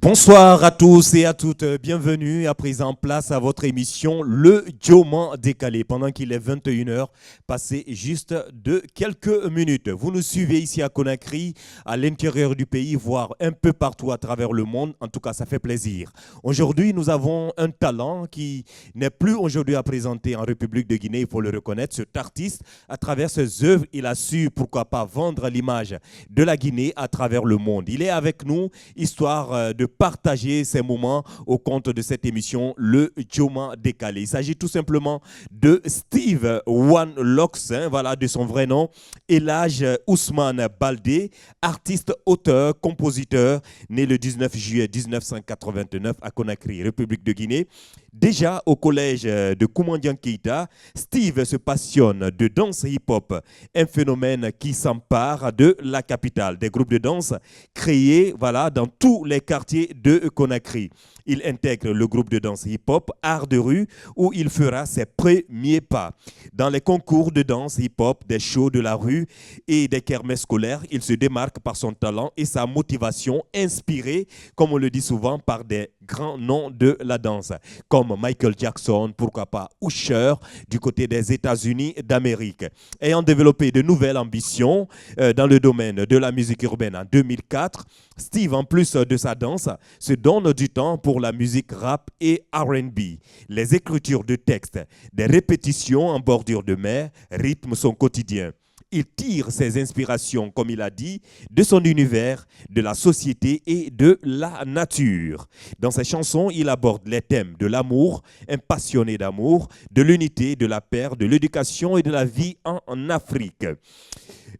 Bonsoir à tous et à toutes, bienvenue à présent place à votre émission Le Dioman Décalé. Pendant qu'il est 21h, passez juste de quelques minutes. Vous nous suivez ici à Conakry, à l'intérieur du pays, voire un peu partout à travers le monde. En tout cas, ça fait plaisir. Aujourd'hui, nous avons un talent qui n'est plus aujourd'hui à présenter en République de Guinée, il faut le reconnaître. Cet artiste, à travers ses œuvres, il a su, pourquoi pas, vendre l'image de la Guinée à travers le monde. Il est avec nous, histoire de partager ces moments au compte de cette émission Le Dioman Décalé. Il s'agit tout simplement de Steve One Locks, voilà, de son vrai nom, Elhadj Ousmane Baldé, artiste, auteur, compositeur, né le 19 juillet 1989 à Conakry, République de Guinée. Déjà au collège de Koumandian Keïta, Steve se passionne de danse hip-hop, un phénomène qui s'empare de la capitale. Des groupes de danse créés, voilà, dans tous les quartiers de Conakry. Il intègre le groupe de danse hip-hop Art de rue où il fera ses premiers pas. Dans les concours de danse hip-hop, des shows de la rue et des kermesses scolaires, il se démarque par son talent et sa motivation inspirée, comme on le dit souvent, par des grands noms de la danse, comme Michael Jackson, pourquoi pas Usher, du côté des États-Unis d'Amérique. Ayant développé de nouvelles ambitions dans le domaine de la musique urbaine en 2004, Steve, en plus de sa danse, se donne du temps pour la musique rap et R&B. Les écritures de textes, des répétitions en bordure de mer rythment son quotidien. Il tire ses inspirations, comme il a dit, de son univers, de la société et de la nature. Dans ses chansons, il aborde les thèmes de l'amour, un passionné d'amour, de l'unité, de la paix, de l'éducation et de la vie en Afrique.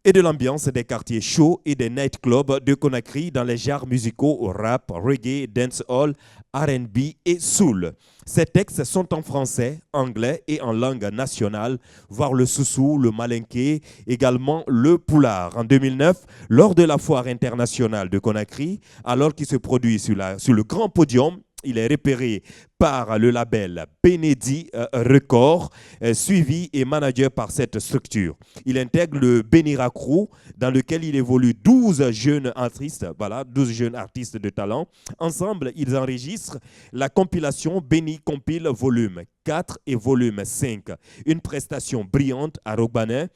Et de l'ambiance des quartiers chauds et des nightclubs de Conakry dans les genres musicaux rap, reggae, dancehall, R&B et soul. Ces textes sont en français, anglais et en langue nationale, voire le soussou, le malinké, également le poulard. En 2009, lors de la foire internationale de Conakry, alors qu'il se produit sur le grand podium, il est repéré par le label Benedi Records, suivi et managé par cette structure. Il intègre le Benira Crew, dans lequel il évolue 12 jeunes artistes, voilà, 12 jeunes artistes de talent. Ensemble, ils enregistrent la compilation Beni Compile Volume 4 et Volume 5. Une prestation brillante à Robanin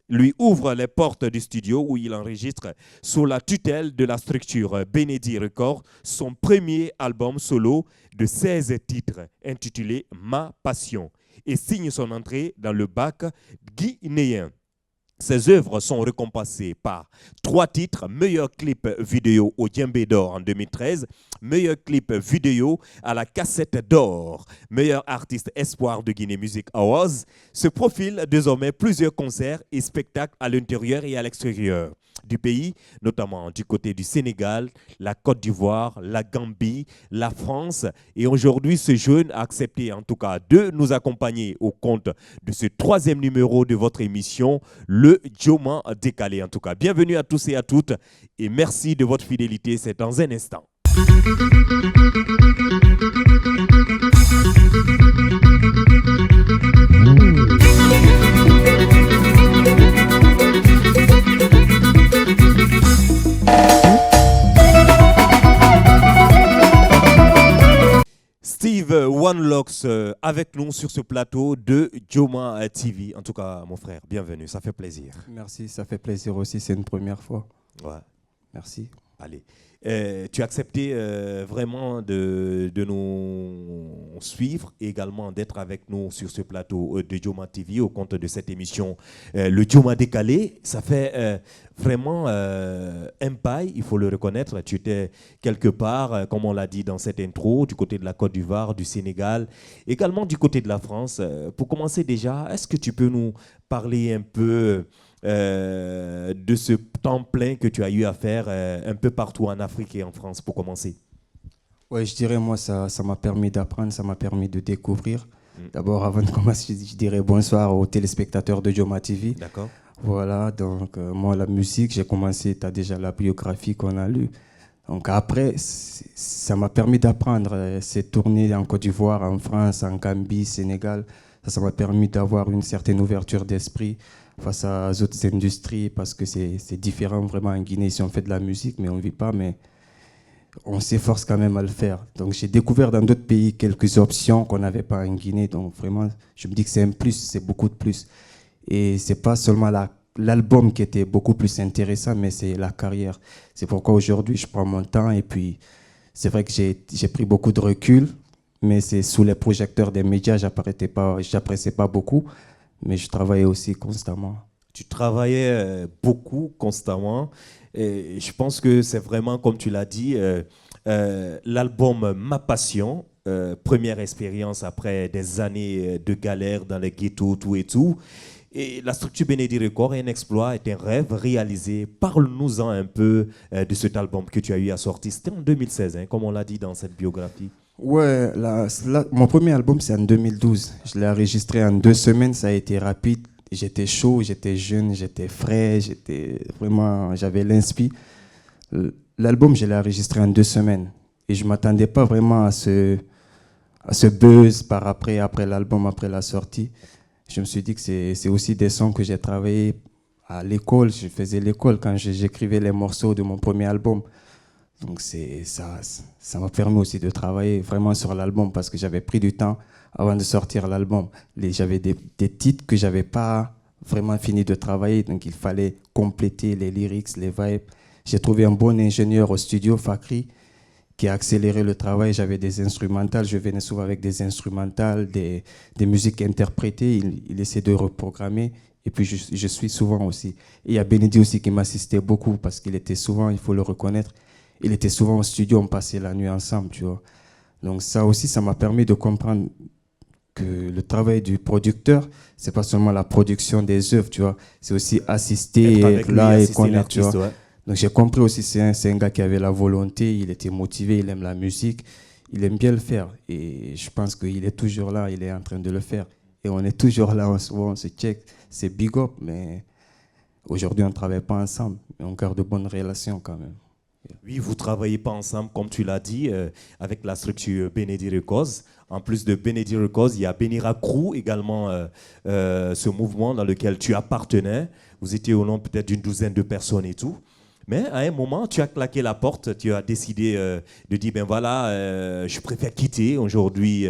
lui ouvre les portes du studio où il enregistre sous la tutelle de la structure Benedi Records son premier album solo de 16 titres intitulé Ma Passion et signe son entrée dans le bac guinéen. Ses œuvres sont récompensées par 3 titres, meilleur clip vidéo au Djembé d'or en 2013, meilleur clip vidéo à la cassette d'or, meilleur artiste espoir de Guinée Music Awards. Se profilent désormais plusieurs concerts et spectacles à l'intérieur et à l'extérieur du pays, notamment du côté du Sénégal, la Côte d'Ivoire, la Gambie, la France. Et aujourd'hui, ce jeune a accepté en tout cas de nous accompagner au compte de ce 3e numéro de votre émission, Le Dioman Décalé. En tout cas, bienvenue à tous et à toutes et merci de votre fidélité. C'est dans un instant. Steve One Locks avec nous sur ce plateau de Dioman TV. En tout cas, mon frère, bienvenue, ça fait plaisir. Merci, ça fait plaisir aussi, c'est une première fois. Ouais. Merci. Allez. Tu as accepté vraiment de nous suivre et également d'être avec nous sur ce plateau de Dioman TV au compte de cette émission Le Dioman Décalé. Ça fait vraiment un bail, il faut le reconnaître. Tu étais quelque part, comme on l'a dit dans cette intro, du côté de la Côte d'Ivoire, du Sénégal, également du côté de la France. Pour commencer déjà, est-ce que tu peux nous parler un peu de ce temps plein que tu as eu à faire un peu partout en Afrique et en France pour commencer? Oui, je dirais, moi, ça m'a permis d'apprendre, ça m'a permis de découvrir. D'abord, avant de commencer, je dirais bonsoir aux téléspectateurs de Dioman TV. D'accord. Voilà, donc moi, la musique, j'ai commencé, tu as déjà la biographie qu'on a lue. Donc après, ça m'a permis d'apprendre ces tournées en Côte d'Ivoire, en France, en Gambie, Sénégal. Ça m'a permis d'avoir une certaine ouverture d'esprit face aux autres industries parce que c'est différent vraiment en Guinée. Ici, on fait de la musique, mais on ne vit pas, mais on s'efforce quand même à le faire. Donc j'ai découvert dans d'autres pays quelques options qu'on n'avait pas en Guinée. Donc vraiment, je me dis que c'est un plus, c'est beaucoup de plus. Et c'est pas seulement l'album qui était beaucoup plus intéressant, mais c'est la carrière. C'est pourquoi aujourd'hui, je prends mon temps et puis c'est vrai que j'ai pris beaucoup de recul, mais c'est sous les projecteurs des médias, j'appréciais pas beaucoup, mais je travaillais aussi constamment. Tu travaillais beaucoup, constamment. Et je pense que c'est vraiment, comme tu l'as dit, l'album Ma Passion, première expérience après des années de galère dans les ghettos, tout et tout. Et la structure Benedi Record est un exploit, est un rêve réalisé. Parle-nous-en un peu de cet album que tu as eu à sortir. C'était en 2016, hein, comme on l'a dit dans cette biographie. Ouais, mon premier album, c'est en 2012. Je l'ai enregistré en 2 semaines, ça a été rapide. J'étais chaud, j'étais jeune, j'étais frais, j'avais l'inspi. L'album, je l'ai enregistré en 2 semaines. Et je ne m'attendais pas vraiment à ce buzz après l'album, après la sortie. Je me suis dit que c'est aussi des sons que j'ai travaillé à l'école. Je faisais l'école quand j'écrivais les morceaux de mon premier album. Donc ça m'a permis aussi de travailler vraiment sur l'album parce que j'avais pris du temps avant de sortir l'album. J'avais des titres que j'avais pas vraiment fini de travailler, donc il fallait compléter les lyrics, les vibes. J'ai trouvé un bon ingénieur au studio, Fakri, qui a accéléré le travail. J'avais des instrumentales, je venais souvent avec des instrumentales, des musiques interprétées. Il essaie de reprogrammer. Et puis je suis souvent aussi. Et il y a Benedi aussi qui m'assistait beaucoup parce qu'il était souvent, il faut le reconnaître, il était souvent au studio, on passait la nuit ensemble, tu vois. Donc ça aussi, ça m'a permis de comprendre que le travail du producteur, c'est pas seulement la production des œuvres, tu vois. C'est aussi assister, être là et connaître, tu vois. Ouais. Donc j'ai compris aussi, c'est un gars qui avait la volonté, il était motivé, il aime la musique, il aime bien le faire. Et je pense qu'il est toujours là, il est en train de le faire. Et on est toujours là, on se check, c'est big up, mais aujourd'hui on ne travaille pas ensemble, mais on garde de bonnes relations quand même. Oui, vous ne travaillez pas ensemble, comme tu l'as dit, avec la structure Benedi Records. En plus de Benedi Records, il y a Benira Crew également, ce mouvement dans lequel tu appartenais. Vous étiez au nom peut-être d'une douzaine de personnes et tout. Mais à un moment, tu as claqué la porte, tu as décidé de dire, ben voilà, je préfère quitter aujourd'hui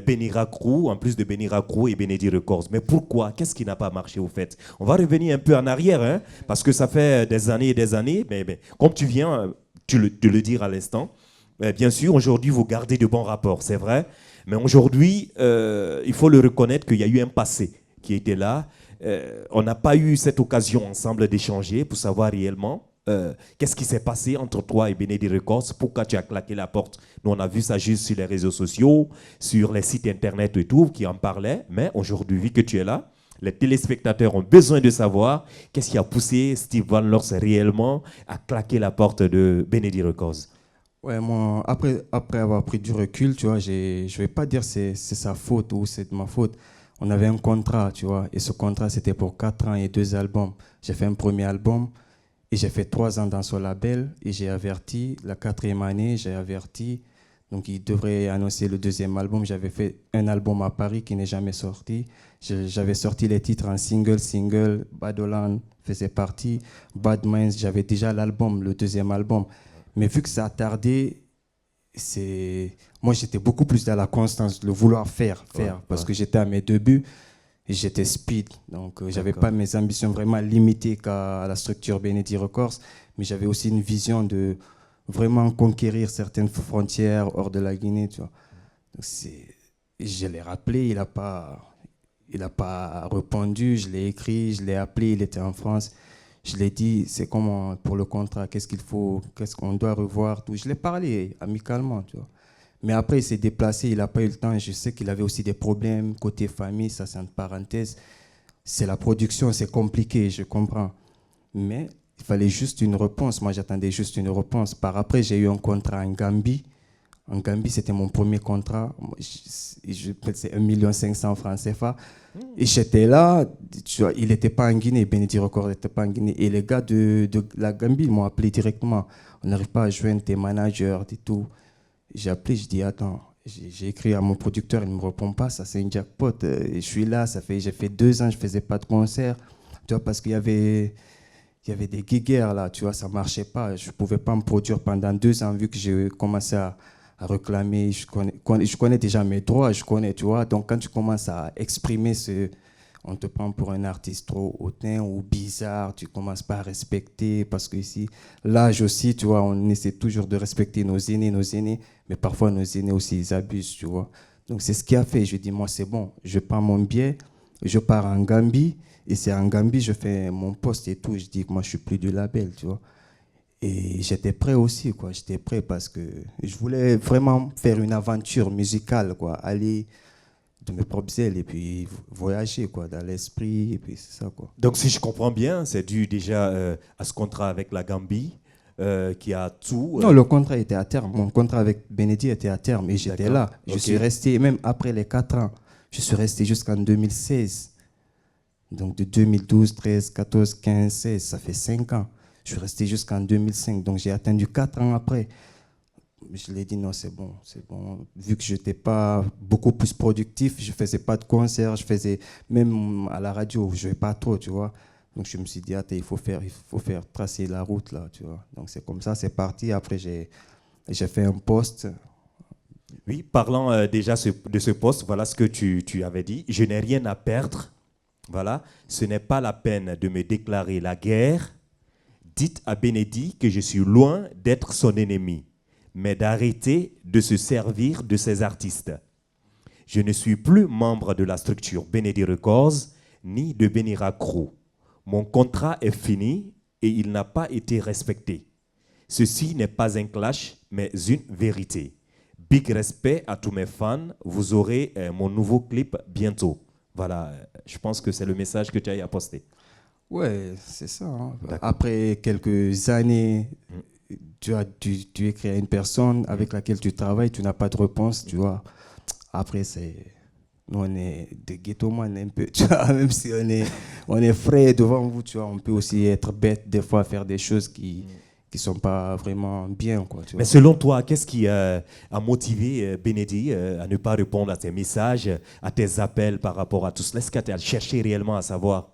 Benira Crew, en plus de Benira Crew et Benedi Records. Mais pourquoi? Qu'est-ce qui n'a pas marché au fait? On va revenir un peu en arrière, hein, parce que ça fait des années et des années, mais comme tu viens de le dire à l'instant, bien sûr, aujourd'hui, vous gardez de bons rapports, c'est vrai. Mais aujourd'hui, il faut le reconnaître qu'il y a eu un passé qui était là. On n'a pas eu cette occasion ensemble d'échanger pour savoir réellement qu'est-ce qui s'est passé entre toi et Benedi Records, pourquoi tu as claqué la porte. Nous, on a vu ça juste sur les réseaux sociaux, sur les sites internet et tout, qui en parlaient. Mais aujourd'hui, vu que tu es là, les téléspectateurs ont besoin de savoir qu'est-ce qui a poussé Steve Van Lors réellement à claquer la porte de Benedi Records. Ouais, moi, après avoir pris du recul, tu vois, je ne vais pas dire c'est sa faute ou c'est de ma faute. On avait un contrat, tu vois, et ce contrat, c'était pour 4 ans et 2 albums. J'ai fait un premier album et j'ai fait 3 ans dans ce label et j'ai averti, la 4e année, j'ai averti, donc il devrait annoncer le 2e album. J'avais fait un album à Paris qui n'est jamais sorti. J'avais sorti les titres en single, Badoland faisait partie, Bad Minds, j'avais déjà l'album, le 2e album. Mais vu que ça a tardé, moi j'étais beaucoup plus dans la constance, le vouloir faire, parce que j'étais à mes débuts et j'étais speed. Donc j'avais pas mes ambitions vraiment limitées qu'à la structure Benedi Records, mais j'avais aussi une vision de vraiment conquérir certaines frontières hors de la Guinée, tu vois. Donc je l'ai rappelé, il a pas répondu, je l'ai écrit, je l'ai appelé, il était en France. Je l'ai dit, c'est comment pour le contrat, qu'est-ce qu'il faut, qu'est-ce qu'on doit revoir, tout. Je l'ai parlé amicalement, tu vois. Mais après, il s'est déplacé, il n'a pas eu le temps. Et je sais qu'il avait aussi des problèmes côté famille, ça c'est une parenthèse. C'est la production, c'est compliqué, je comprends. Mais il fallait juste une réponse. Moi, j'attendais juste une réponse. Par après, j'ai eu un contrat en Gambie, En Gambie, c'était mon premier contrat. C'est 1,5 million francs CFA. Et j'étais là, tu vois, il n'était pas en Guinée, Benedi Record n'était pas en Guinée. Et les gars de la Gambie ils m'ont appelé directement. On n'arrive pas à joindre tes managers et tout. J'ai appelé, je dis attends, j'ai écrit à mon producteur, il ne me répond pas, ça c'est un jackpot. Je suis là, j'ai fait 2 ans, je ne faisais pas de concert. Tu vois, parce qu'il y avait des guéguerres là, tu vois, ça ne marchait pas. Je ne pouvais pas me produire pendant 2 ans vu que j'ai commencé à réclamer. Je connais déjà mes droits, je connais, tu vois. Donc quand tu commences à exprimer on te prend pour un artiste trop hautain ou bizarre, tu commences pas à respecter parce que ici, l'âge aussi, tu vois, on essaie toujours de respecter nos aînés, mais parfois nos aînés aussi, ils abusent, tu vois. Donc c'est ce qui a fait, je dis, moi c'est bon, je prends mon billet, je pars en Gambie, et c'est en Gambie, je fais mon poste et tout, je dis que moi je suis plus du label, tu vois. Et j'étais prêt aussi, quoi, j'étais prêt parce que je voulais vraiment faire une aventure musicale, quoi, aller de mes propres ailes et puis voyager quoi, dans l'esprit et puis c'est ça quoi. Donc si je comprends bien, c'est dû déjà à ce contrat avec la Gambie qui a tout. Non, le contrat était à terme. Mon contrat avec Benedi était à terme et j'étais là. Je suis resté, même après les 4 ans, je suis resté jusqu'en 2016. Donc de 2012, 13, 14, 15, 16, ça fait 5 ans. Je suis resté jusqu'en 2005. Donc j'ai attendu 4 ans après. Je l'ai dit, non, c'est bon, c'est bon. Vu que je n'étais pas beaucoup plus productif, je ne faisais pas de concerts, je faisais, même à la radio, je ne jouais pas trop, tu vois. Donc je me suis dit, attends, il faut faire tracer la route, là, tu vois. Donc c'est comme ça, c'est parti. Après, j'ai fait un poste. Oui, parlant déjà de ce poste, voilà ce que tu avais dit. Je n'ai rien à perdre. Voilà, ce n'est pas la peine de me déclarer la guerre. Dites à Benedi que je suis loin d'être son ennemi, mais d'arrêter de se servir de ces artistes. Je ne suis plus membre de la structure Benedi Records ni de Benira Crew. Mon contrat est fini et il n'a pas été respecté. Ceci n'est pas un clash, mais une vérité. Big respect à tous mes fans. Vous aurez mon nouveau clip bientôt. Voilà, je pense que c'est le message que tu as à poster. Ouais, c'est ça. Hein. Après quelques années, tu écris à une personne avec laquelle tu travailles, tu n'as pas de réponse, tu vois. Après, nous, on est des ghetto-man un peu, tu vois, même si on est frais devant vous, tu vois, on peut aussi être bête des fois, faire des choses qui ne sont pas vraiment bien, quoi. Tu vois. Mais selon toi, qu'est-ce qui a motivé Benedi à ne pas répondre à tes messages, à tes appels par rapport à tout cela? Est-ce que tu as cherché réellement à savoir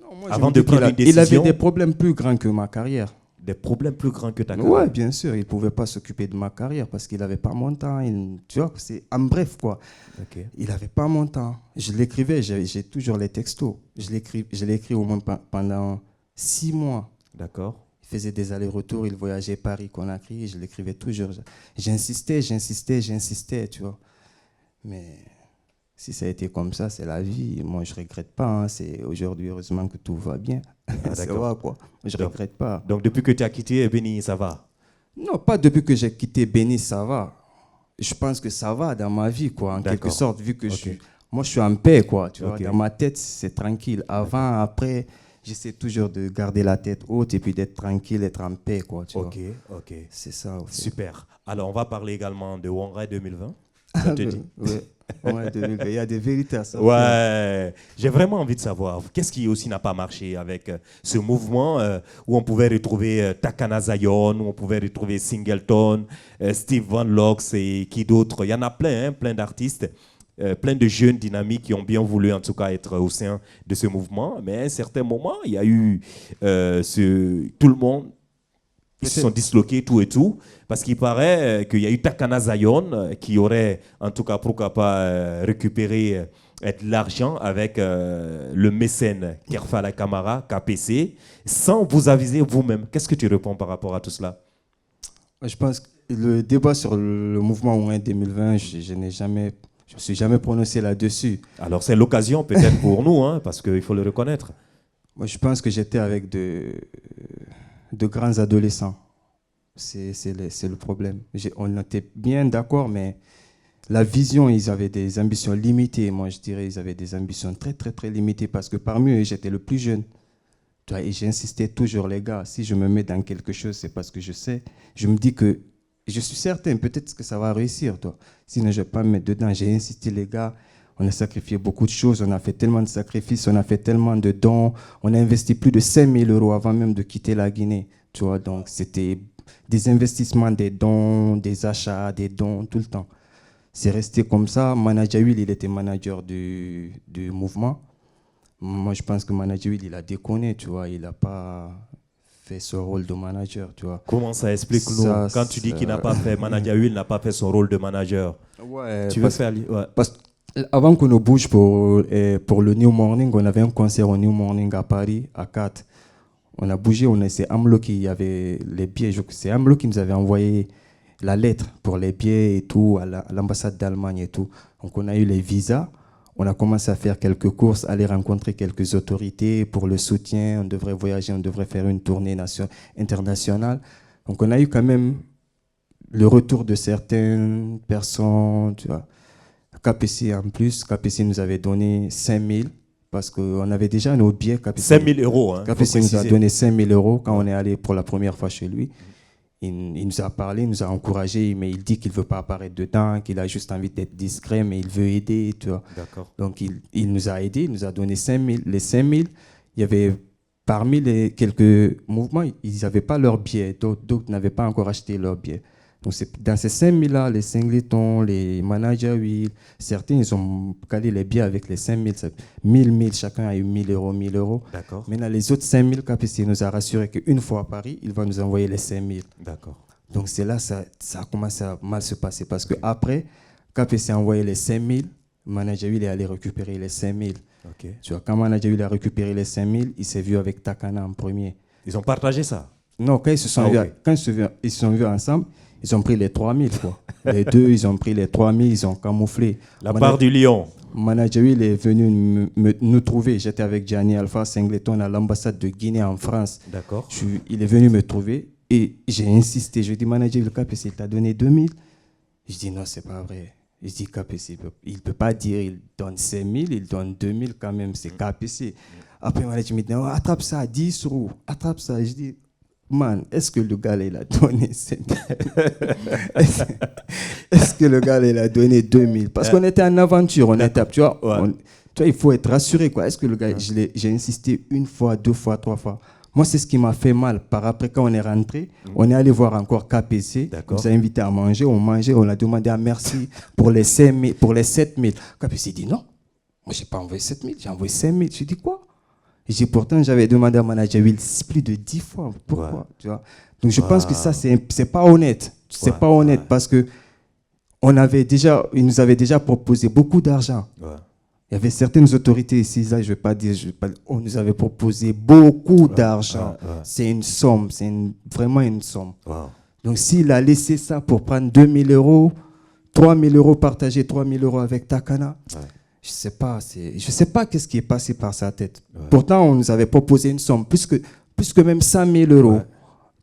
non, avant de prendre une décision? Il avait des problèmes plus grands que ma carrière. Des problèmes plus grands que ta carrière? Oui, bien sûr. Il ne pouvait pas s'occuper de ma carrière parce qu'il n'avait pas mon temps. Tu vois, c'est en bref, quoi. Okay. Il n'avait pas mon temps. Je l'écrivais, j'ai toujours les textos. Je l'ai écrit au moins pendant 6 mois. D'accord. Il faisait des allers-retours, il voyageait Paris-Conakry, je l'écrivais toujours. J'insistais, tu vois. Mais si ça a été comme ça, c'est la vie. Moi, je ne regrette pas. Hein. C'est aujourd'hui, heureusement que tout va bien. Ça va, quoi. Je ne regrette pas. Donc, depuis que tu as quitté Béni, ça va? Non, pas depuis que j'ai quitté Béni, ça va. Je pense que ça va dans ma vie, quoi, en quelque sorte, vu que moi, je suis en paix, quoi. Tu vois. Dans ma tête, c'est tranquille. Avant, après, j'essaie toujours de garder la tête haute et puis d'être tranquille, être en paix, quoi. Tu vois. Ok. C'est ça. Aussi. Super. Alors, on va parler également de Wangai 2020. Ça te dit? Ouais, 2020. Il y a des vérités à ça. Ouais, j'ai vraiment envie de savoir qu'est-ce qui aussi n'a pas marché avec ce mouvement où on pouvait retrouver Takana Zion, où on pouvait retrouver Singleton, Steve Van Locks et qui d'autres. Il y en a plein, hein, plein d'artistes. Plein de jeunes dynamiques qui ont bien voulu en tout cas être au sein de ce mouvement, mais à un certain moment, il y a eu tout le monde, ils se sont disloqués tout et tout, parce qu'il paraît qu'il y a eu Takana Zion qui aurait en tout cas pourquoi pas récupéré de l'argent avec le mécène Kerfala Kamara, KPC, sans vous aviser vous-même. Qu'est-ce que tu réponds par rapport à tout cela? Je pense que le débat sur le mouvement Ouin 2020, je ne me suis jamais prononcé là-dessus. Alors c'est l'occasion peut-être pour nous, hein, parce qu'il faut le reconnaître. Moi, je pense que j'étais avec de grands adolescents. C'est le problème. On était bien d'accord, mais la vision, ils avaient des ambitions limitées. Moi, je dirais ils avaient des ambitions très, très, très limitées parce que parmi eux, j'étais le plus jeune. Et j'insistais toujours, les gars, si je me mets dans quelque chose, c'est parce que je sais. Je me dis que je suis certain, peut-être que ça va réussir, toi. Sinon, je ne vais pas me mettre dedans. J'ai insisté, les gars. On a sacrifié beaucoup de choses. On a fait tellement de sacrifices. On a fait tellement de dons. On a investi plus de 5 000 euros avant même de quitter la Guinée. Tu vois, donc, c'était des investissements, des dons, des achats, des dons, tout le temps. C'est resté comme ça. Manager Will, il était manager du mouvement. Moi, je pense que Manager Will, il a déconné, tu vois. Il n'a pas fait son rôle de manager, tu vois. Comment ça explique-nous quand tu dis qu'il n'a pas fait manager, il n'a pas fait son rôle de manager. Ouais, tu veux faire parce avant qu'on nous bouge pour le New Morning, on avait un concert au New Morning à Paris, à 4. On a bougé, c'est Amlo qui avait les billets. C'est Amlo qui nous avait envoyé la lettre pour les billets et tout, à l'ambassade d'Allemagne et tout. Donc on a eu les visas. On a commencé à faire quelques courses, aller rencontrer quelques autorités pour le soutien. On devrait voyager, on devrait faire une tournée internationale. Donc on a eu quand même le retour de certaines personnes, tu vois. KPC en plus, KPC nous avait donné 5 000 parce qu'on avait déjà nos billets. 5 000 euros. Hein, KPC nous a donné 5 000 euros quand on est allé pour la première fois chez lui. Il nous a parlé, il nous a encouragé, mais il dit qu'il ne veut pas apparaître dedans, qu'il a juste envie d'être discret, mais il veut aider. Tu vois. D'accord. Donc il nous a aidés, il nous a donné 5 000. Les 5 000, il y avait parmi les quelques mouvements, ils n'avaient pas leurs billets, d'autres n'avaient pas encore acheté leurs billets. Donc dans ces 5 000-là, les singletons, les managers, oui, certains, ils ont calé les billets avec les 5 000. 1000, chacun a eu 1 000 euros, 1 000 euros. D'accord. Maintenant, les autres 5 000, KPC nous a rassuré qu'une fois à Paris, il va nous envoyer les 5 000. D'accord. Donc c'est là ça a commencé à mal se passer parce qu'après, KPC a envoyé les 5 000, manager, il est allé récupérer les 5 000. Okay. Tu vois, quand manager, il a récupéré les 5 000, il s'est vu avec Takana en premier. Ils ont partagé ça? Non, quand ils se sont vus ensemble, ils ont pris les 3 000, quoi. Les deux, ils ont pris les 3 000, ils ont camouflé. La part du lion. Manager, il est venu nous trouver. J'étais avec Gianni Alpha Singleton à l'ambassade de Guinée en France. D'accord. Il est venu me trouver et j'ai insisté. Je lui ai dit, manager, le KPC, il t'a donné 2 000. Je dis, non, c'est pas vrai. Je dis, KPC, il ne peut pas dire il donne 5 000, il donne 2 000 quand même, c'est KPC. Après, le manager me dit, oh, attrape ça à 10 euros, attrape ça. Je dis, man, est-ce que le gars, il a donné 5 000? Est-ce que le gars, il a donné 2 000? Parce qu'on était en aventure, on était, tu vois, tu vois, il faut être rassuré, quoi. Est-ce que le gars, j'ai insisté 1 fois, 2 fois, 3 fois. Moi, c'est ce qui m'a fait mal. Par après, quand on est rentré, on est allé voir encore KPC. On nous a invités à manger. On mangeait. On a demandé à merci pour les 5 000, pour les 7 000. KPC dit non. Moi, je n'ai pas envoyé 7 000. J'ai envoyé 5 000. Je dis quoi? Et pourtant, j'avais demandé à manager Will plus de 10 fois. Pourquoi? Tu vois? Donc, je pense que ça, c'est pas honnête. C'est pas honnête parce que il nous avait déjà proposé beaucoup d'argent. Il y avait certaines autorités ici, là, on nous avait proposé beaucoup d'argent. C'est une somme, vraiment une somme. Donc s'il a laissé ça pour prendre 2 000 euros, 3 000 euros, partager 3 000 euros avec Takana, je ne sais pas qu'est-ce qui est passé par sa tête. Pourtant, on nous avait proposé une somme, plus que même 100 000 euros.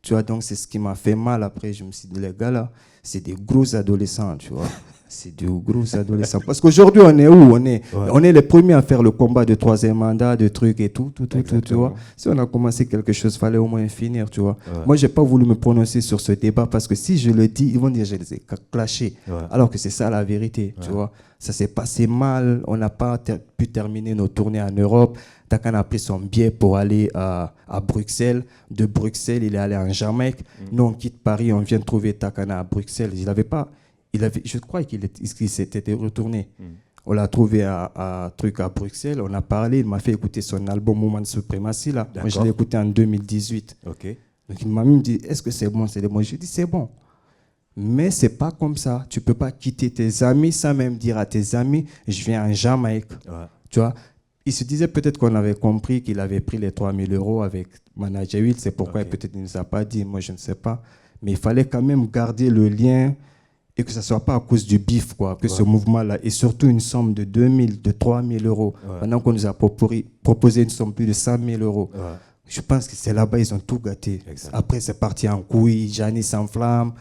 Tu vois, donc c'est ce qui m'a fait mal. Après, je me suis dit, les gars là, c'est des gros adolescents, tu vois. C'est des gros adolescents. Parce qu'aujourd'hui, on est où? On est les premiers à faire le combat de 3e mandat, de trucs et tout, tu vois. Si on a commencé quelque chose, il fallait au moins finir, tu vois. Moi, je n'ai pas voulu me prononcer sur ce débat parce que si je le dis, ils vont dire que je les ai clashés. Alors que c'est ça la vérité, tu vois. Ça s'est passé mal. On n'a pas pu terminer nos tournées en Europe. Takana a pris son billet pour aller à Bruxelles. De Bruxelles, il est allé en Jamaïque. Nous, on quitte Paris, on vient trouver Takana à Bruxelles. Je crois qu'il s'était retourné. On l'a trouvé à Bruxelles. On a parlé. Il m'a fait écouter son album Moment Supremacy. Là. Moi, je l'ai écouté en 2018. Donc, il m'a même dit, est-ce que c'est bon? Je lui ai dit, c'est bon. Mais ce n'est pas comme ça. Tu ne peux pas quitter tes amis sans même dire à tes amis, je viens en Jamaïque. Tu vois? Il se disait peut-être qu'on avait compris qu'il avait pris les 3 000 euros avec Manager Will. C'est pourquoi peut-être il ne nous a pas dit. Moi, je ne sais pas. Mais il fallait quand même garder le lien et que ce ne soit pas à cause du bif, quoi, que ce mouvement-là, et surtout une somme de 2 000, de 3 000 euros, maintenant qu'on nous a proposé une somme plus de 100 000 euros. Je pense que c'est là-bas ils ont tout gâté. Après, c'est parti en couille, Gianni s'enflamme.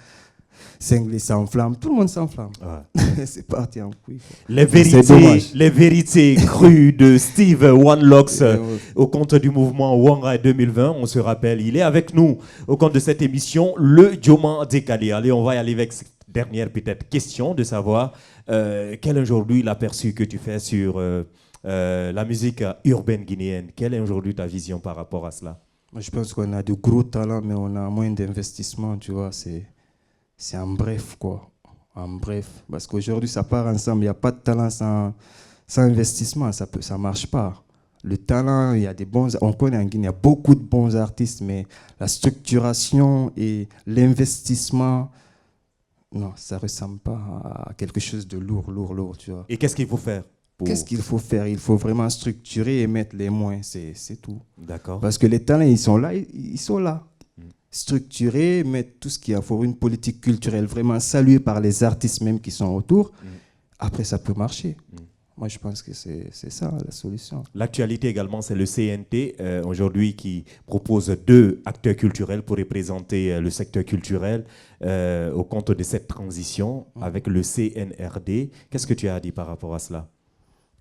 Cinglé s'enflamme, tout le monde s'enflamme. Ouais. C'est parti en couille. Les dommage. les vérités crues de Steve One Locks Ouais. au compte du mouvement Wanga 2020. On se rappelle, il est avec nous au compte de cette émission, le Dioman décalé. Allez, on va y aller avec cette dernière peut-être question de savoir quel est aujourd'hui l'aperçu que tu fais sur la musique urbaine guinéenne. Quelle est aujourd'hui ta vision par rapport à cela? Moi, je pense qu'on a de gros talents, mais on a moins d'investissement, tu vois. C'est en bref, quoi. En bref. Parce qu'aujourd'hui, ça part ensemble. Il n'y a pas de talent sans investissement. Ça ne marche pas. Le talent, il y a des bons... On connaît en Guinée, il y a beaucoup de bons artistes, mais la structuration et l'investissement, non, ça ne ressemble pas à quelque chose de lourd, tu vois. Et qu'est-ce qu'il faut faire Qu'est-ce qu'il faut faire? Il faut vraiment structurer et mettre les moyens, c'est tout. D'accord. Parce que les talents, ils sont là. Structurer, mettre tout ce qu'il y a. Il faut une politique culturelle vraiment saluée par les artistes même qui sont autour. Après, ça peut marcher. Moi, je pense que c'est ça la solution. L'actualité également, c'est le CNT, aujourd'hui, qui propose 2 acteurs culturels pour représenter le secteur culturel au compte de cette transition avec le CNRD. Qu'est-ce que tu as dit par rapport à cela?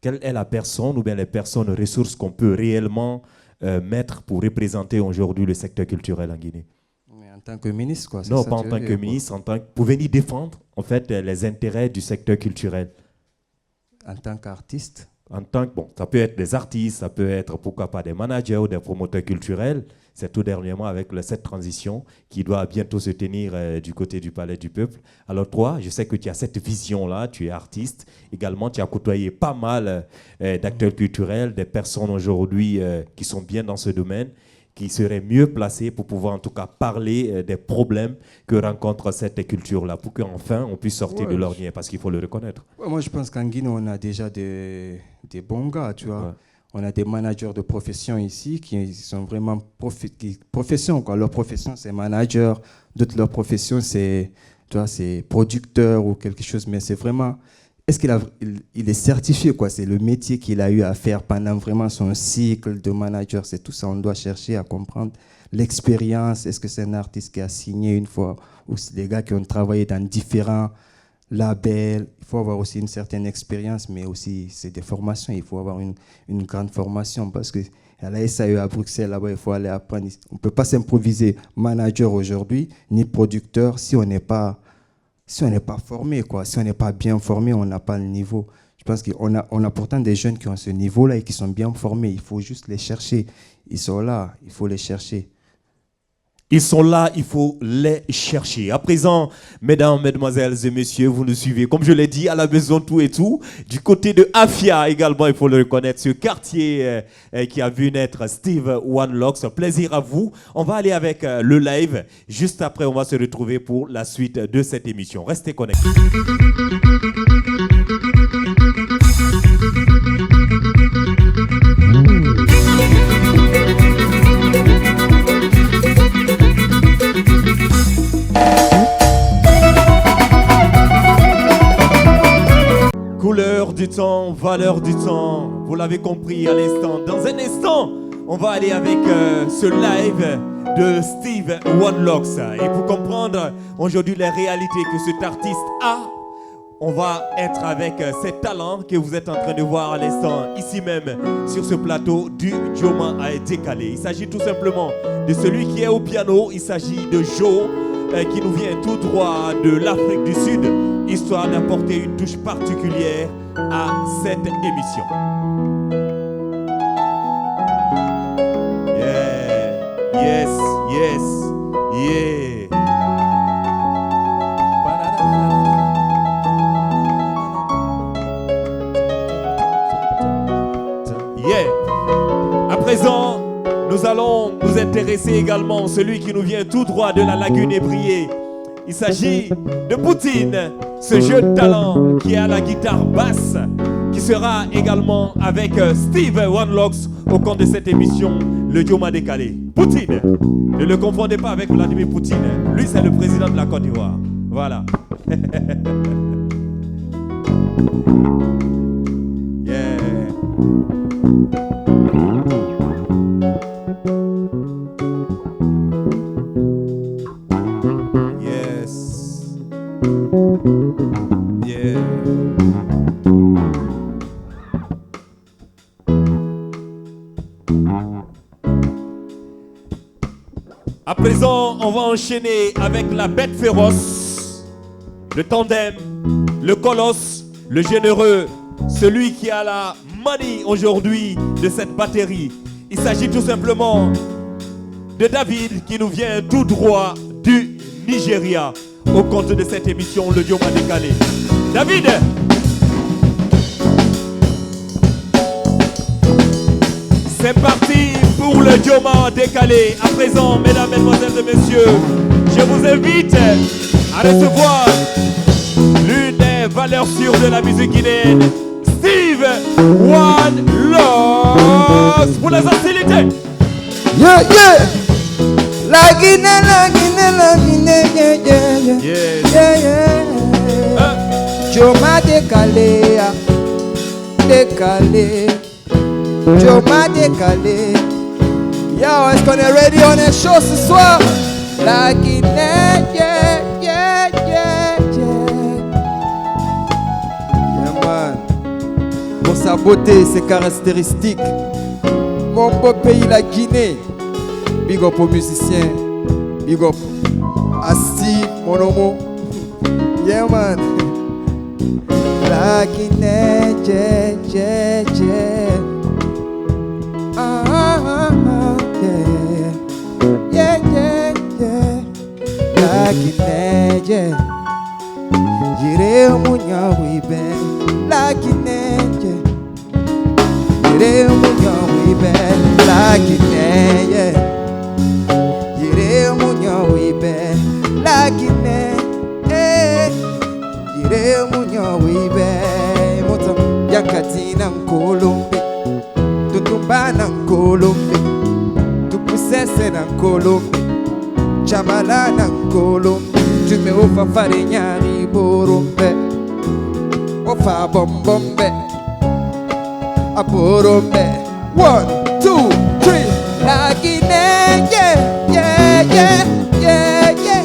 Quelle est la personne ou bien les personnes ressources qu'on peut réellement mettre pour représenter aujourd'hui le secteur culturel en Guinée? Mais en tant que ministre, quoi. Non, pas en tant que ministre, pour venir défendre en fait les intérêts du secteur culturel. En tant qu'artiste? Ça peut être des artistes, ça peut être pourquoi pas des managers ou des promoteurs culturels. C'est tout dernièrement avec cette transition qui doit bientôt se tenir du côté du Palais du Peuple. Alors toi, je sais que tu as cette vision-là, tu es artiste. Également, tu as côtoyé pas mal d'acteurs culturels, des personnes aujourd'hui qui sont bien dans ce domaine, qui seraient mieux placées pour pouvoir en tout cas parler des problèmes que rencontre cette culture-là, pour qu'enfin on puisse sortir de l'ornière, parce qu'il faut le reconnaître. Ouais, moi, je pense qu'en Guinée, on a déjà des bons gars, tu vois. Ouais. On a des managers de profession ici qui sont vraiment profession, quoi. Leur profession, c'est manager. D'autres, leur profession, c'est producteur ou quelque chose. Mais c'est vraiment... Est-ce qu'il est certifié, quoi? C'est le métier qu'il a eu à faire pendant vraiment son cycle de manager. C'est tout ça. On doit chercher à comprendre l'expérience. Est-ce que c'est un artiste qui a signé une fois ou c'est des gars qui ont travaillé dans différents labels? Il faut avoir aussi une certaine expérience, mais aussi c'est des formations. Il faut avoir une grande formation parce que à la SAE à Bruxelles, là-bas, il faut aller apprendre. On ne peut pas s'improviser manager aujourd'hui, ni producteur si on n'est pas formé, quoi. Si on n'est pas bien formé, on n'a pas le niveau. Je pense qu'on a pourtant des jeunes qui ont ce niveau-là et qui sont bien formés. Il faut juste les chercher. Ils sont là, il faut les chercher. Ils sont là, il faut les chercher. À présent, mesdames, mesdemoiselles et messieurs, vous nous suivez, comme je l'ai dit, à la maison tout et tout. Du côté de Afia également, il faut le reconnaître, ce quartier qui a vu naître Steve One Locks. Plaisir à vous. On va aller avec le live. Juste après, on va se retrouver pour la suite de cette émission. Restez connectés. Couleur du temps, valeur du temps, vous l'avez compris à l'instant. Dans un instant, on va aller avec ce live de Steve One Locks. Et pour comprendre aujourd'hui les réalités que cet artiste a, on va être avec ces talents que vous êtes en train de voir à l'instant, ici même, sur ce plateau du Dioman décalé. Il s'agit tout simplement de celui qui est au piano, il s'agit de Joe, qui nous vient tout droit de l'Afrique du Sud, histoire d'apporter une touche particulière à cette émission. Yeah, yes, yes, yeah. Yeah. À présent, nous allons nous intéresser également à celui qui nous vient tout droit de la lagune ébriée. Il s'agit de Poutine, ce jeune talent qui a la guitare basse, qui sera également avec Steve One Locks au compte de cette émission, le Dioman décalé. Poutine, ne le confondez pas avec Vladimir Poutine. Lui, c'est le président de la Côte d'Ivoire. Voilà. Yeah. Yes. Yeah. À présent, on va enchaîner avec la bête féroce, le tandem, le colosse, le généreux, celui qui a la money aujourd'hui de cette batterie. Il s'agit tout simplement de David qui nous vient tout droit du Nigeria au compte de cette émission Le Dioma Décalé. David! C'est parti pour le Dioma Décalé. À présent, mesdames, mesdemoiselles et messieurs, je vous invite à recevoir l'une des valeurs sûres de la musique guinéenne, Steve One Loss, pour les hostilités. Yeah, yeah. La Guinée, yeah, yeah, yeah. Yes. Yeah, yeah. Dioma décalé, décalé. Dioma décalé. Yo, est-ce qu'on est ready? On est chaud ce soir. La Guinée, yeah, yeah, yeah, yeah. Yeah, man. Pour sa beauté et ses caractéristiques. Mon beau pays, la Guinée. Big up aux musiciens. Big up à Steve, mon homo. Yeah, man. La Guinée, yeah, yeah, yeah. Yeah, yeah, yeah, yeah. La Guinée, yeah. Jire munya wibe. La Guinée, yeah. Jire munya wibe. La Guinée, yeah. Jire munya wibe. La Guinée, eh. Jire munya wibe. Moto yakati na Kolombi. Tutumba na Kolombi. Tupusese na Kolombi. Chamala na Kolombi. Tume ofa farenyari borombe. Ofa bombombe. Aborombe. 1, 2, 3. La Guinée, yeah, yeah, yeah, yeah, yeah.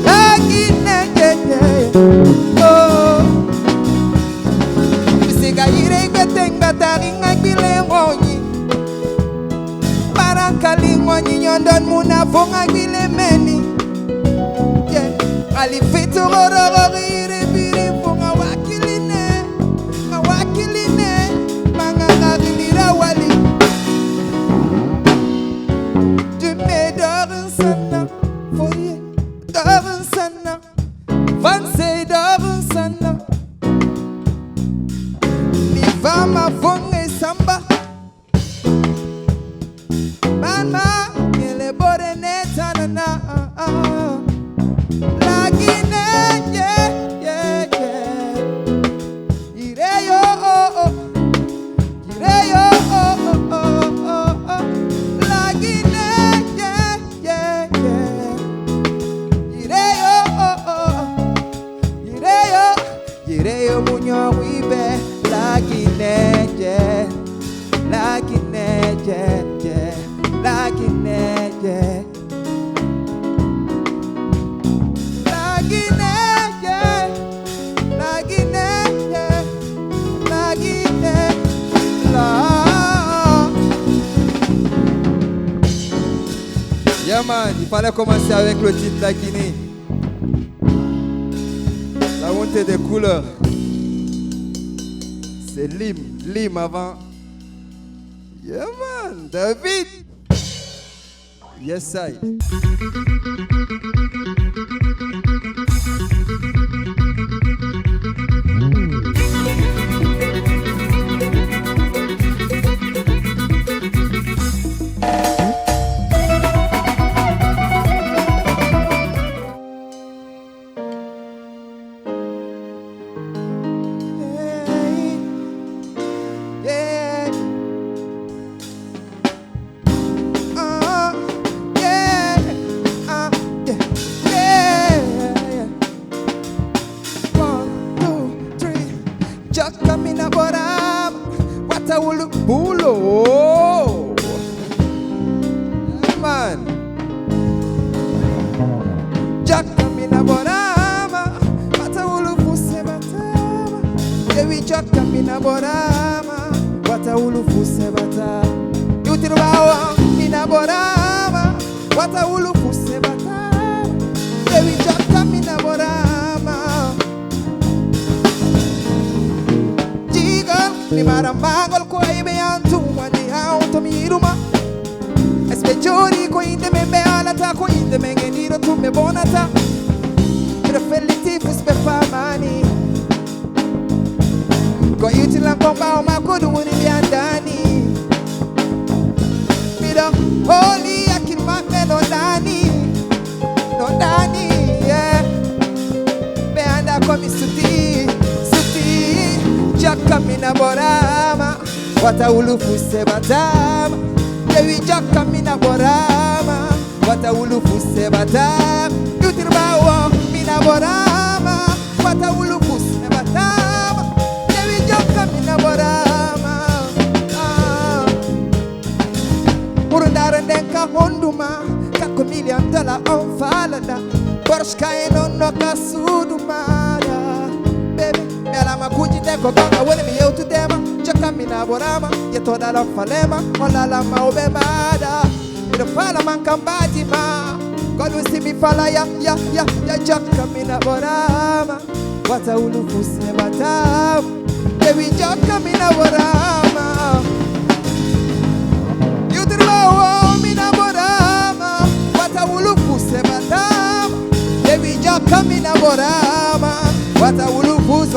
La Guinée, yeah, yeah. Oh. Bisega yire betenga taringa bilengonyi. Barankalingoni nyondon muna fonga bilemeni. Yeah. Alifitu gorogori yire biri fonga wakiline. Wakiline. Manganga bilira wali. Tu me donnes sana. Foye. Donnes sana. Vanse donnes sana. Vama vonge samba Mama Ele bore neta na na La Guinée, yeah, yeah, yeah. Ireyo, oh, oh. Ireyo, oh, oh, oh, oh, oh. La Guinée, yeah, yeah, yeah. Ireyo, oh, oh. Ireyo, Ireyo munyo wibe. La Guinée, yeah. La Guinée, yeah, yeah. La Guinée, yeah. La Guinée, yeah. La Guinée, yeah. La Guinée, la. Yeah, man, il fallait commencer avec le titre La Guinée. La montée des couleurs. C'est Lim avant. Yeah, man, David. Yes, I. Bulo, man. Jack Camina Borama, mina borama wata ulufu sebata yutirbawa mina borama wata ulufu sebata ewi jaka mina borama jigal mi marambangol ko ibe antu wani auto miruma espejori ko inde me alata ko inde me ngeniro tu me bonata preferiti fusbe famani ko yutila komba o makudu wuni biandani mido holy akil makme no dani yeah be anda komi suti jaka mina borama wata ulufu sebatama dewi jaka mina borama wata ulufu sebatama yutirbawo mina borama wata ulufu sebatama dewi jaka mina borama murundara denka honduma kako $1,000,000 on falada Porsche no kasudumara baby mela makuji deko ganga wone mi yeutu dema jaka mina borama yetoda la falema wala la maubemada ida fala man kambati ma God will see me fala ya jaka mina borama wata ulufu sebata baby jaka mina borama yutirbawo mina borama wata ulufu sebata baby jaka mina borama wata ulufus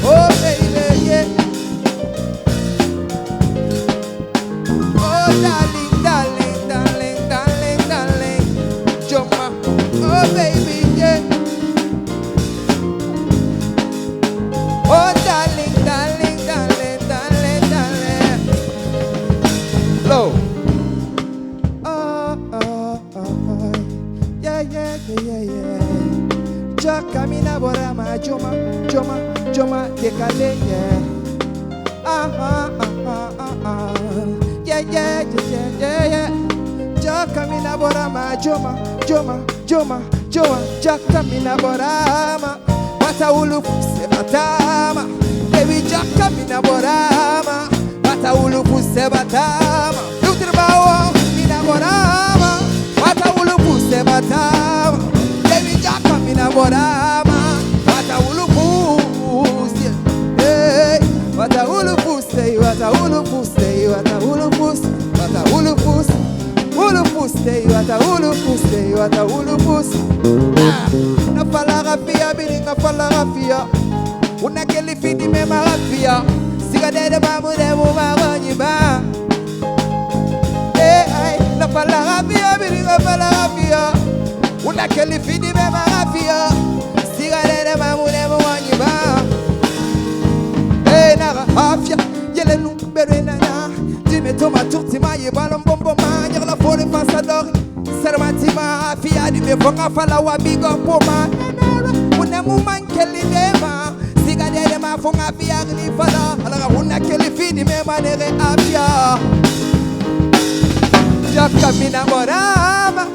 oh baby yeah oh darling Joma oh baby yeah oh darling low oh yeah jaka mina borama Joma dekale yeah yeah jaka mina borama Joma jaka mina borama wata ulufu sebatama baby jaka mina borama wata ulufu sebatama yutirbawo mina borama wata ulufu sebatama baby jaka mina borama wata ulufu hey wata ulufu stay wata ulufu stay wata ulufu stay wata ulufu na fala rafia bini na fala rafia una keli fidi me marafia siga dede mamu de mu maranyi ba hey na fala rafia bini na fala rafia una keli fidi me marafia siga dede mamu de mu maranyi ba hey na rafia yele nu bere na dime toma turti ma ye balon bombo ma nyala fore fasadori sermati ma afia di me fonga fala wa bigo poma una mu mankeli dema siga de ma fonga afia ni fala ala una keli fidi me manere afia jaka mina borama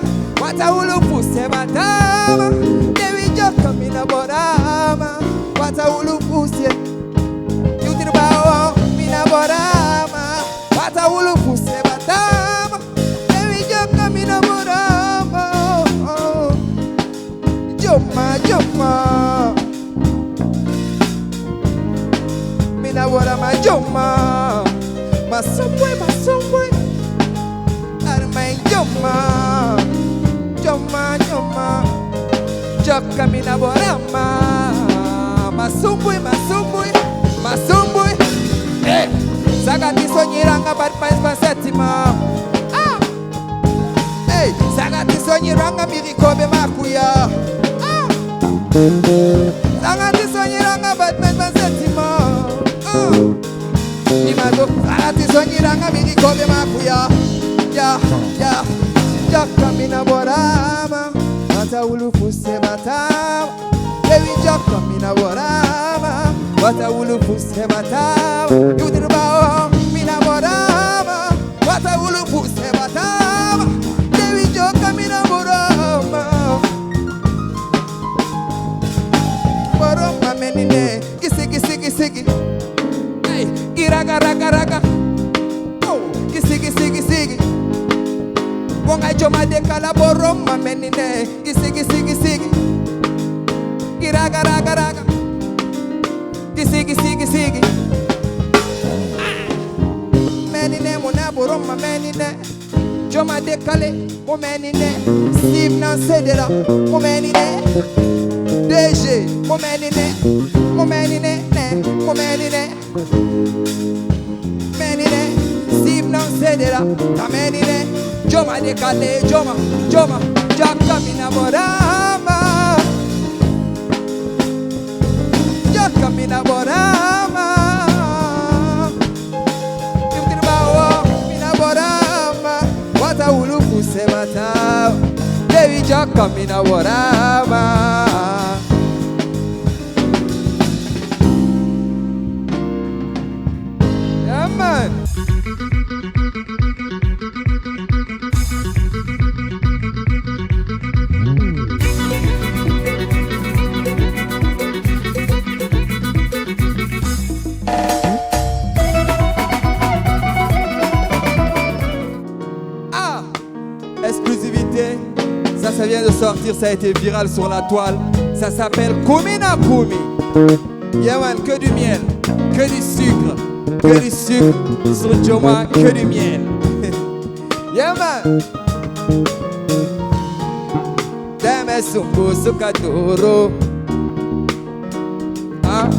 wata ulufu sebatama dewi jaka mina borama wata ulufu se yutirbawo mina borama wata ulufu sebatama dewi jaka mina borama Joma mina borama Joma masomwe armai Joma jaka mina borama masomwe Sagati sonyiranga bad mais pasetima hey sagati sonyiranga mirikobe makuya sagati sonyiranga bad mais pasetima imazo sagati sonyiranga mirikobe makuya ya jaka mina borama wata ulufu sebatama dewi jaka mina borama wata ulufu sebatama yudirbawo mina borama wata ulufu sebatama dewi jaka mina borama menine gisi raga raga raga. Gisigi sigi sigi. Menine monaboroma menine. Joma Dekale, mon menine. Steve Nansedela, mon menine. DG, mon menine. Mon menine, mon menine. Menine. Steve Nansedela, ta menine. Joma Dekale, Joma, Joma. Jakamina Borama. Jakamina Borama. Mina Borama. Wata ulufu semata. Devi Jakamina Borama. Yeah, man. Exclusivité, ça vient de sortir, ça a été viral sur la toile. Ça s'appelle Kumina Kumi. Yeah man, que du miel, que du sucre sur Joma, que du miel. Yeah man. Deme sumbu sukadoro. Hein?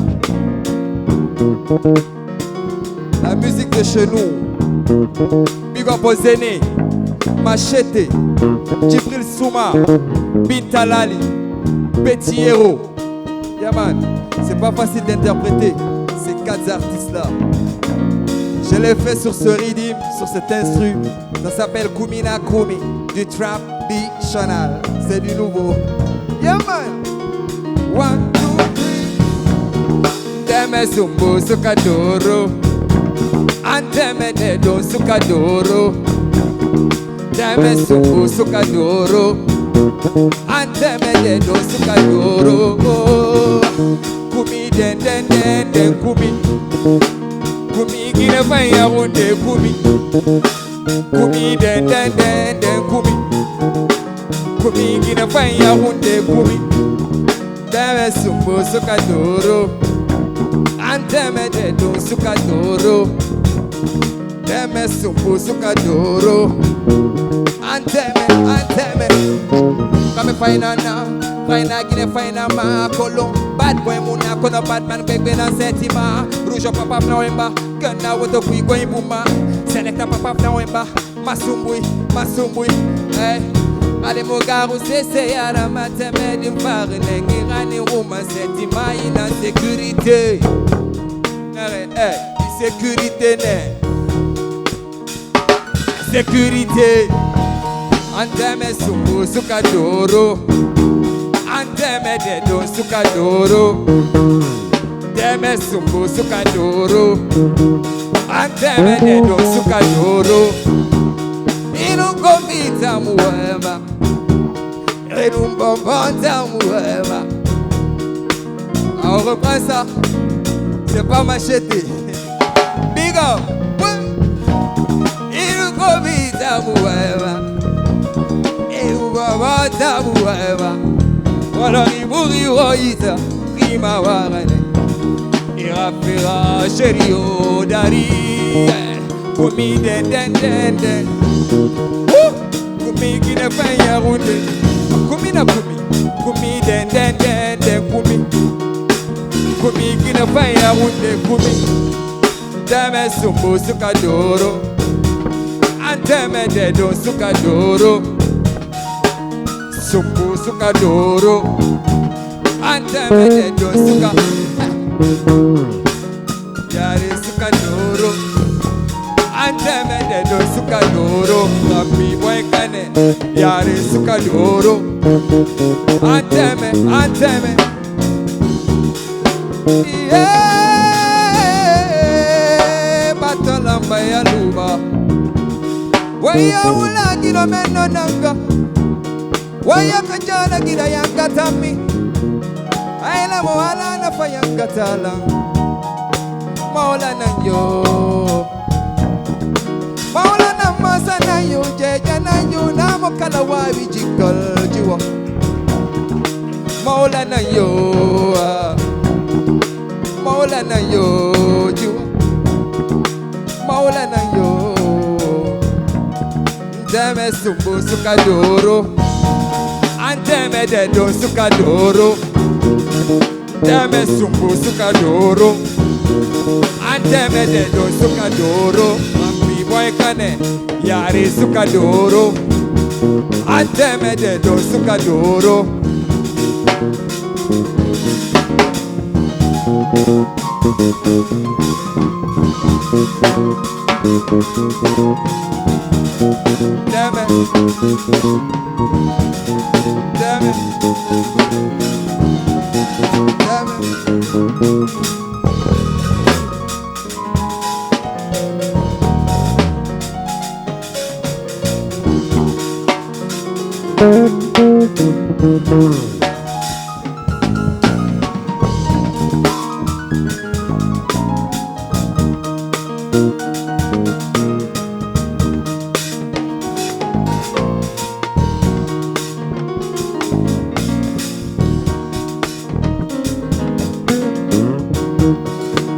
La musique de chez nous. Big up aux aînés. Machete, Djibril Souma, Bintalali, Petit Héros. Yeah man, c'est pas facile d'interpréter ces 4 artistes-là. Je l'ai fait sur ce rhythm, sur cet instru. Ça s'appelle Kumina Kumi, du trap traditionnel. C'est du nouveau. Yeah man. 1, 2, 3. Deme sumbu sukadoro. Anteme dedo sukadoro. Deme sumbu sukadoro. Anteme dedo sukadoro. Kumi den den den den kumi. Kumi gine fanya runde kumi. Kumi den den den den kumi. Kumi gine fanya runde kumi. Deme sumbu sukadoro. Anteme dedo sukadoro. Deme sumbu sukadoro. Anteme, anteme. Come faina na, faina gine faina ma kolon. Bad boy muna kono bad man kwekwe na sentima. Rouge papa na wemba, gana woto kui kwen buma. Selecta papa na wemba, masumbui, masumbui. Hey, ale mogaru sese yara mateme dimfare nengi rani ruma sentima ina sécurité. Hey, sécurité ne. Sécurité. Anteme sumbu sukadoro. Anteme dedo sukadoro. Deme sumbu sukadoro. Anteme dedo sukadoro. Inungomita muema. Inumbombonta muema. On reprend ça. C'est pas Machete. Big up. Inungomita muema. Inungombonta muema. Wala riburi roita. Rima warane. Irapira sherio dari. Kumi den den den den. Kumi gine fanya runde. Kumi na kumi. Kumi den den den den kumi. Kumi gine fanya runde kumi. Deme sumbu sukadoro. Anteme dedo sukadoro. Sumbu sukadoro. Anteme dedo sukadoro. Yari sukadoro. Anteme dedo sukadoro. Papi boy kane. Yari sukadoro. Anteme, anteme. Yeah, batalamba ya luba. Waya ula giro meno nanga. Waya kajala gira yanga tami. Aila moala na fayanga talang. Maula na yo. Maula na masa na yo. Jeja na yo na mokala wawi jikal jiwa. Maulana yo, Maulana yo, Maulana yo. Ndeme sumbu sukadoro, andeme dedo sukadoro. Ndeme sumbu sukadoro, andeme dedo sukadoro. Mambi boy kane, yari sukadoro, andeme dedo sukadoro. Damn it. Damn it. Damn it.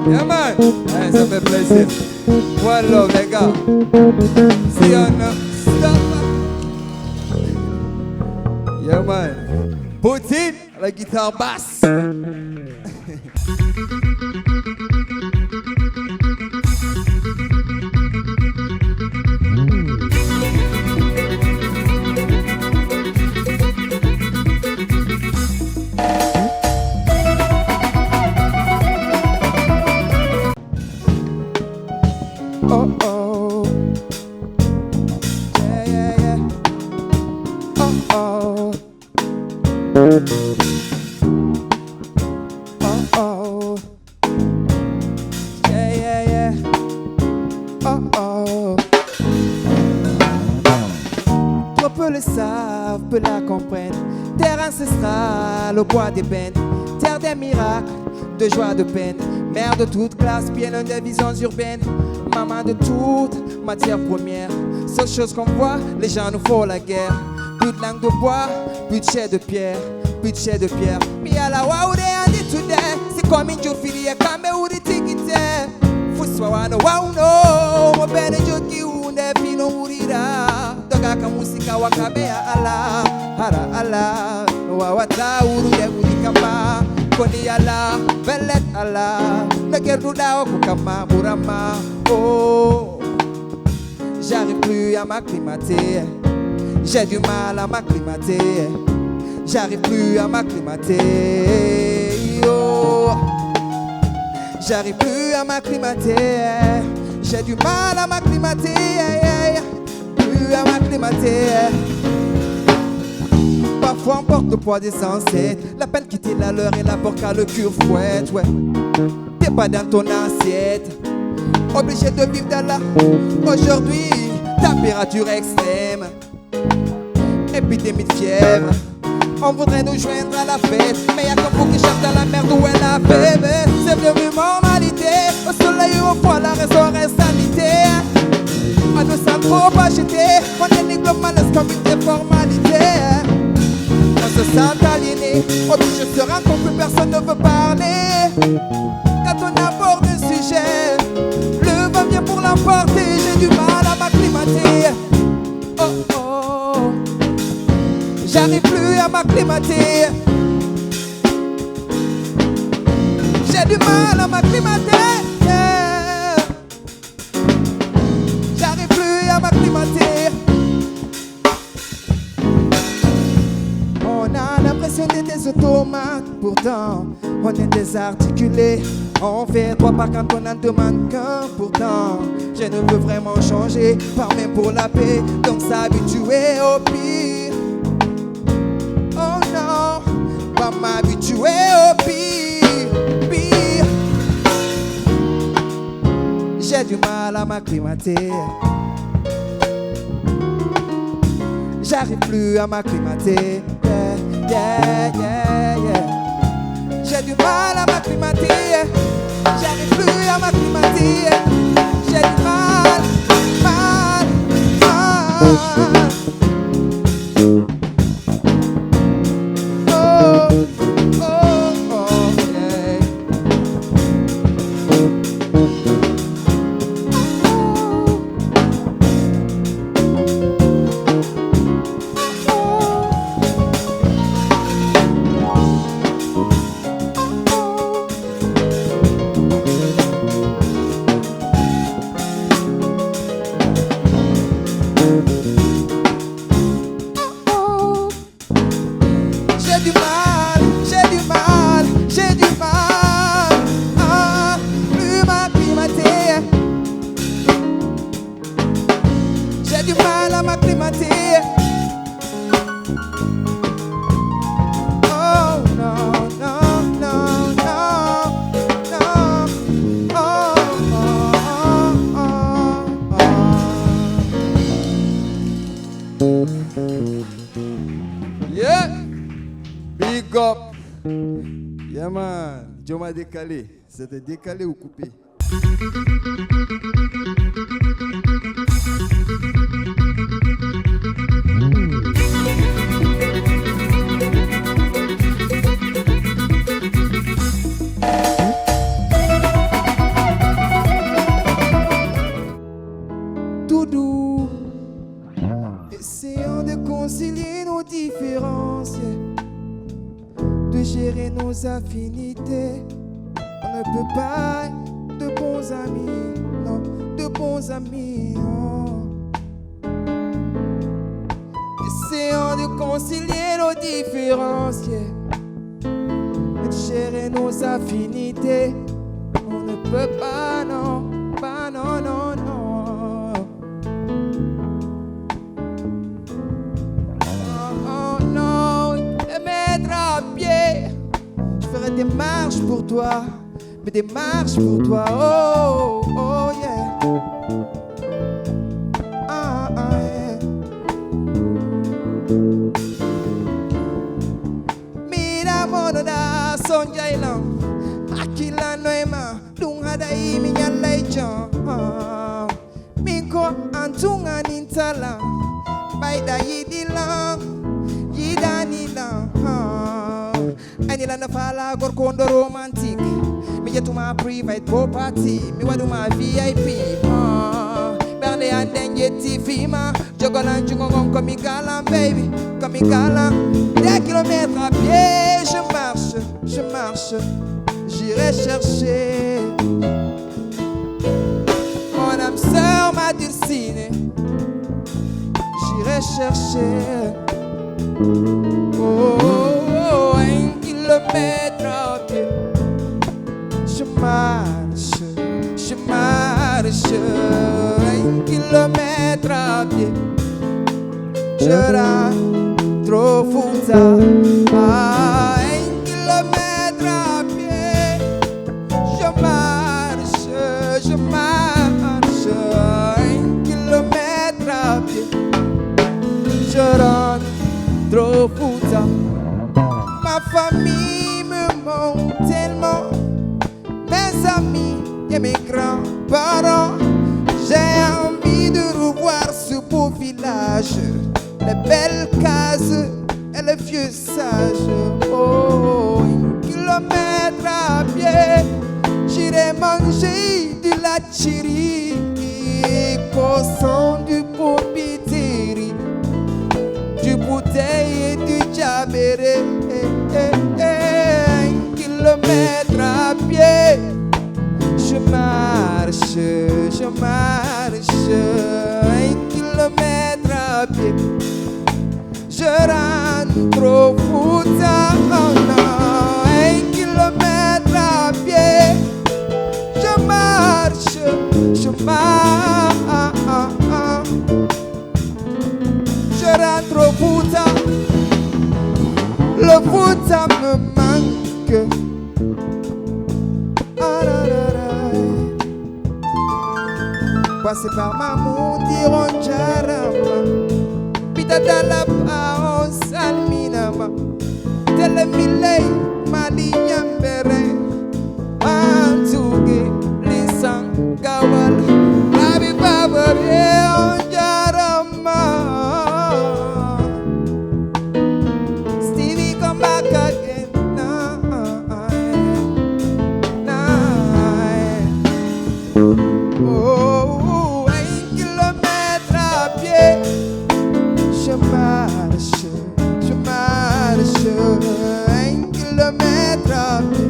Yeah man, hey, ça fait plaisir. One love les gars. See you on stop. Yeah man. Poutine, la guitare basse. Oh oh, yeah yeah yeah. Oh oh, oh oh, yeah yeah yeah. Oh oh. Trop peu le savent, peu la comprennent. Terre ancestrale au bois d'ébène, terre des miracles, de joie, de peine. Mère de toute classe, bien loin des visions urbaines. Maman de toute matière première. Seule chose qu'on voit, les gens nous font la guerre. Plus de langue de bois, plus de chair de pierre, plus de chair de pierre. Mais à la waoude andi today, c'est comme une jour finie comme où de tigite. Fuswa wana wauno, mo bene joki unde pino urira. Toga ka musika wakabe ala, hara ala, no wawata uru ye urikama. Koni ala, velet ala, ne gerdu dao kukama burama. Oh, j'arrive plus à m'acclimater, j'ai du mal à m'acclimater, j'arrive plus à m'acclimater. Oh, j'arrive plus à m'acclimater, j'ai du mal à m'acclimater, plus à m'acclimater. Parfois on porte le poids des ancêtres, la peine quitter la leur et la porte à le cure fouette, ouais. T'es pas dans ton assiette, obligé de vivre dans la. Aujourd'hui, température extrême, épidémie de fièvre. On voudrait nous joindre à la fête, mais y'a comme vous qui cherchent dans la merde où elle a fait. C'est devenu normalité, au soleil ou au froid, la raison reste sanité. On ne sent trop agité, on est les globales comme une déformalité. On se sent aliéné, obligé de se rendre compte que personne ne veut parler. Quand on aborde un sujet, le vent vient pour l'emporter. J'ai du mal à m'acclimater. Oh oh, j'arrive plus à m'acclimater. J'ai du mal à m'acclimater. J'arrive plus à m'acclimater. On a l'impression d'être des automates, pourtant on est désarticulé. On fait 3 pas quand on en demande qu'un. Pourtant je ne veux vraiment changer, pas même pour la paix, donc s'habituer au pire. Oh non, pas m'habituer au pire, pire. J'ai du mal à m'acclimater. J'arrive plus à m'acclimater. Yeah, yeah, yeah. J'ai du mal à m'acclimater. J'arrive plus à m'acclimater. J'ai du mal, mal, mal. Oh. Yeah man, Joma décalé. C'était décalé ou coupé? Tout doux, essayons de concilier nos différences, de gérer nos affinités. On ne peut pas être de bons amis, non, de bons amis. Oh. Essayons de concilier nos différences, de gérer nos affinités. On ne peut pas, non, pas, non, non, non. Des marches pour toi, mais des marches pour toi, oh, oh yeah. Ah, ah, yeah. Mira monoda sonjailam, akila noema, lunga i minya leijon. Minko antunga nintala, baida yidilam, yidanilam. Anila na fala gorkondo romantic. Me get to my private property. Me wadu my VIP. Berne and then get fima. Jogolan jungon comme galant baby. Comme galant. Des kilomètres à pied. Je marche. J'irai chercher mon âme sœur, ma dulcinée. J'irai chercher. Oh, un kilomètre à pied. Je marche. Un kilomètre à pied. Je rentre trop fou ça. Un kilomètre à pied. Je marche. Un kilomètre à pied. Je rentre trop fou ça. Ma famille me manque tellement, mes amis et mes grands-parents. J'ai envie de revoir ce beau village, les belles cases et les vieux sages. Oh, un kilomètre à pied, j'irai manger de la chiri, au son du popiteri, du bouteille et du jabéré. Un kilomètre à pied. Je marche. Un kilomètre à pied. Je rentre au foot. Oh non. Un kilomètre à pied. Je marche. Je rentre au foot. Le foot ça me manque. Passer par Mamoun, diront Jarama. Pita dalla pa on salminama. Tele milei mali yambere. Antuge lisan gawal. Rabi baba on Jarama. Stevie come back again. Oh, un kilomètre à pied. Je marche. Un kilomètre à pied.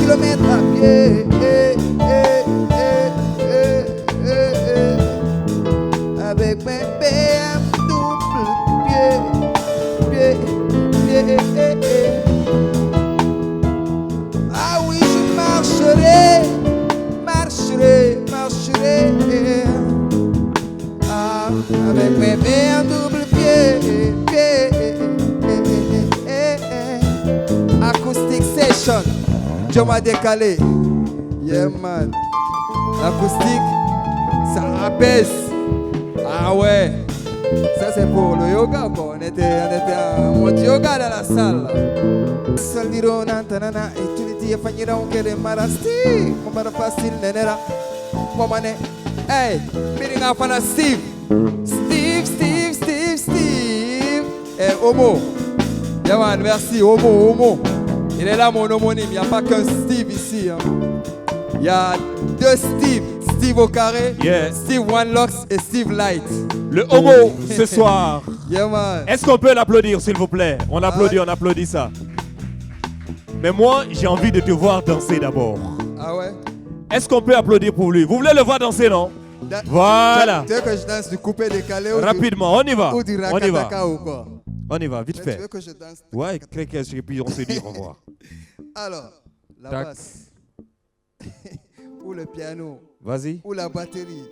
kilomètres à pied. Avec mes BMW pied. Ah oui, je marcherai. Ah, avec mes BMW pied. Acoustic session, Joma Décalé. Yeah man, l'acoustique, ça abaisse. Ah ouais, ça c'est pour le yoga quoi. On était en mode yoga dans la salle. Saliro nantanana et tu le dis fanira on kere marasti. Mon bar facile nenera. Momane, hey, meeting up on Steve. Eh, Homo. Yeah man, merci, Homo. Il est là mon homonyme, il n'y a pas qu'un Steve ici. Hein. Il y a deux Steve. Steve au carré, Yeah. Steve One Locks et Steve Light. Le homo ce soir. Yeah man. Est-ce qu'on peut l'applaudir, s'il vous plaît? On applaudit ça. Mais moi, j'ai envie de te voir danser d'abord. Ah ouais? Est-ce qu'on peut applaudir pour lui? Vous voulez le voir danser, non? Voilà. Tu veux que je danse du coupé décalé ou Rapidement, on y va. ou du On y va. rakataka ou quoi? On y va, vite Tu fait. veux que je danse? Ouais, et puis on se dit au revoir. Alors, la Tac. basse. Ou le piano. Vas-y. Ou la batterie.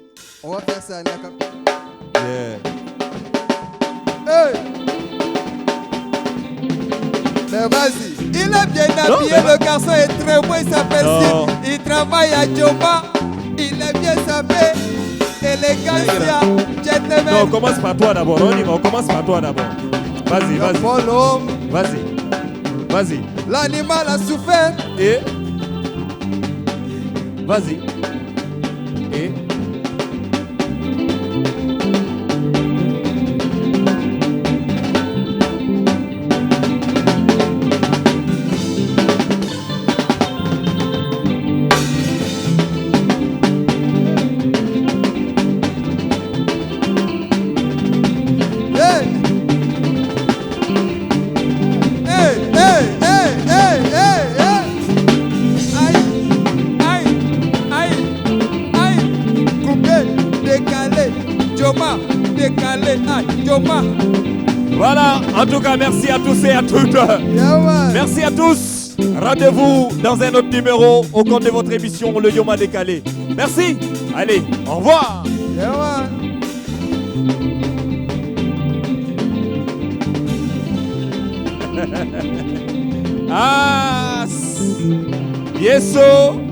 On va faire ça. Yeah. Hey! Mais vas-y. Il est bien Non, habillé, mais le garçon est très beau, il s'appelle Non. Steve. Il travaille à Joma. Il est bien sapé. Élégance, gentleman. Non, on commence par toi d'abord. On y va, on commence par toi d'abord. Vas-y, Le vas-y. bonhomme, Vas-y. l'animal a souffert. Et. Vas-y. Et. Hey! Aïe! Coupé, décalé, décalé, Joma. Voilà, en tout cas, merci à tous et à toutes. Yeah, man. Merci à tous. Rendez-vous dans un autre numéro au compte de votre émission Le Yoma Décalé. Merci. Allez, au revoir. Yeah, man. Ah, yes, so.